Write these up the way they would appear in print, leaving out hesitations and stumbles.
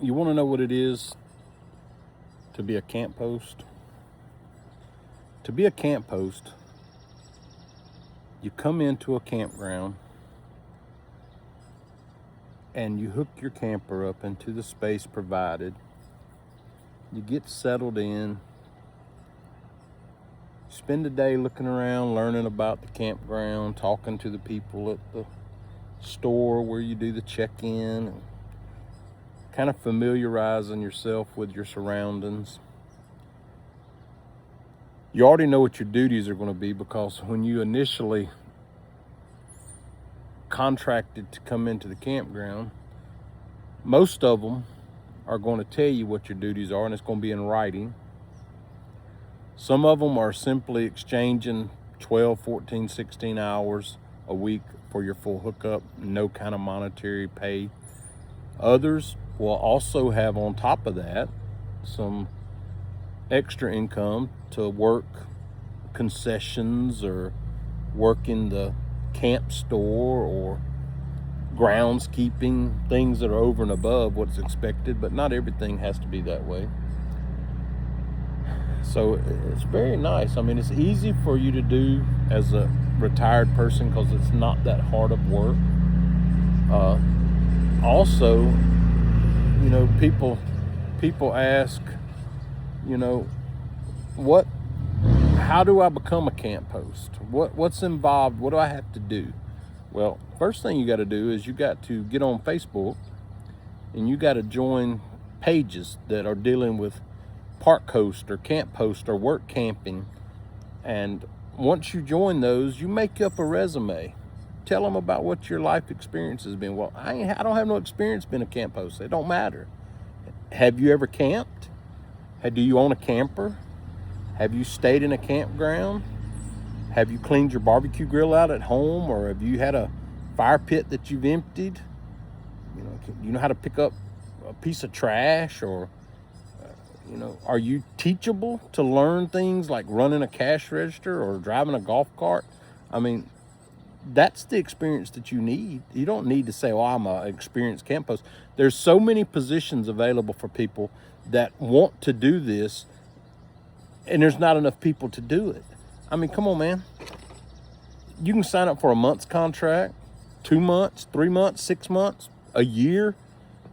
You want to know what it is to be a camp host? To be a camp host, you come into a campground and you hook your camper up into the space provided. You get settled in, spend a day looking around, learning about the campground, talking to the people at the store where you do the check-in, and kind of familiarizing yourself with your surroundings. You already know what your duties are going to be, because when you initially contracted to come into the campground, most of them are going to tell you what your duties are, and it's going to be in writing. Some of them are simply exchanging 12, 14, 16 hours a week for your full hookup, no kind of monetary pay. Others will also have, on top of that, some extra income to work concessions or work in the camp store or groundskeeping, things that are over and above what's expected, but not everything has to be that way. So it's very nice. I mean, it's easy for you to do as a retired person because it's not that hard of work. Also, you know, people ask, you know, how do I become a camp host? What's involved? What do I have to do? Well, first thing you got to do is you got to get on Facebook and you got to join pages that are dealing with park host or camp host or work camping. And once you join those, you make up a resume. Tell them about what your life experience has been. Well, I don't have no experience being a camp host. It don't matter. Have you ever camped? Do you own a camper? Have you stayed in a campground? Have you cleaned your barbecue grill out at home, or have you had a fire pit that you've emptied? You know how to pick up a piece of trash, or are you teachable to learn things like running a cash register or driving a golf cart? I mean, that's the experience that you need. You don't need to say, well, I'm an experienced camp host. There's so many positions available for people that want to do this, and there's not enough people to do it. I mean, come on, man. You can sign up for a month's contract, 2 months, 3 months, 6 months, a year.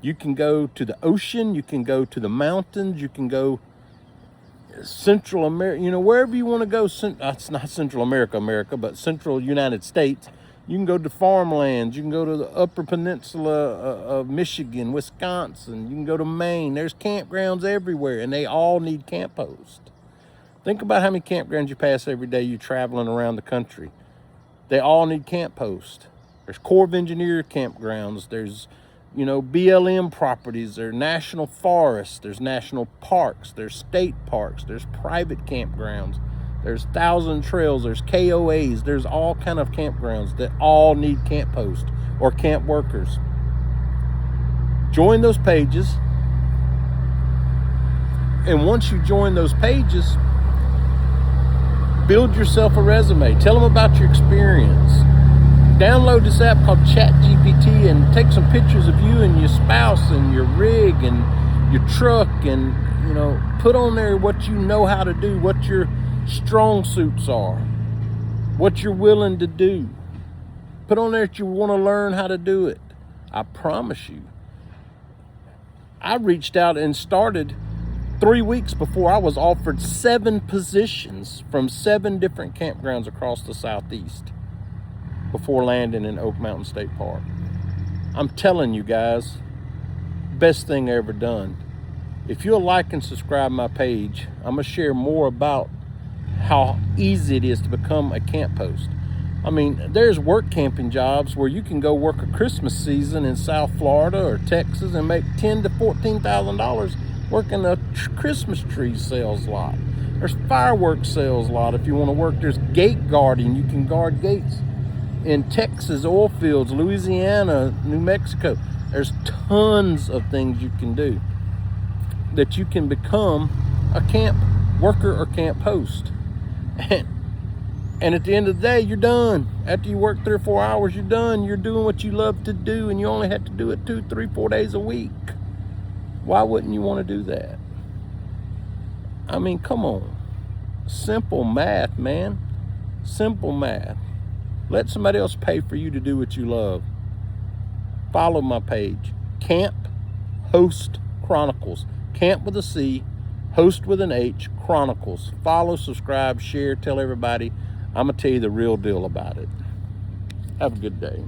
You can go to the ocean. You can go to the mountains. You can go Central America, wherever you want to go. It's not Central America, but Central United States. You can go to farmlands. You can go to the Upper Peninsula of Michigan, Wisconsin. You can go to Maine. There's campgrounds everywhere, and they all need camp hosts. Think about how many campgrounds you pass every day you're traveling around the country. They all need camp hosts. There's Corps of Engineer campgrounds. There's, BLM properties. There's national forests. There's national parks. There's state parks. There's private campgrounds. There's Thousand Trails. There's KOAs. There's all kind of campgrounds that all need camp hosts or camp workers. Join those pages. And once you join those pages, build yourself a resume. Tell them about your experience. Download this app called ChatGPT and take some pictures of you and your spouse and your rig and your truck, and put on there what you know how to do, what your strong suits are, what you're willing to do. Put on there that you want to learn how to do it. I promise you. I reached out and started 3 weeks before I was offered 7 positions from 7 different campgrounds across the Southeast before landing in Oak Mountain State Park. I'm telling you guys, best thing I ever done. If you'll like and subscribe my page, I'm going to share more about how easy it is to become a camp host. I mean, there's work camping jobs where you can go work a Christmas season in South Florida or Texas and make $10,000 to $14,000 working a Christmas tree sales lot. There's fireworks sales lot if you want to work. There's gate guarding. You can guard gates in Texas, oil fields, Louisiana, New Mexico. There's tons of things you can do that you can become a camp worker or camp host. And at the end of the day, you're done. After you work 3 or 4 hours, you're done. You're doing what you love to do, and you only have to do it 2, 3, 4 days a week. Why wouldn't you want to do that? I mean, come on. Simple math, man. Simple math. Let somebody else pay for you to do what you love. Follow my page, Camp Host Chronicles. Camp with a C, Host with an H, Chronicles. Follow, subscribe, share, tell everybody. I'm going to tell you the real deal about it. Have a good day.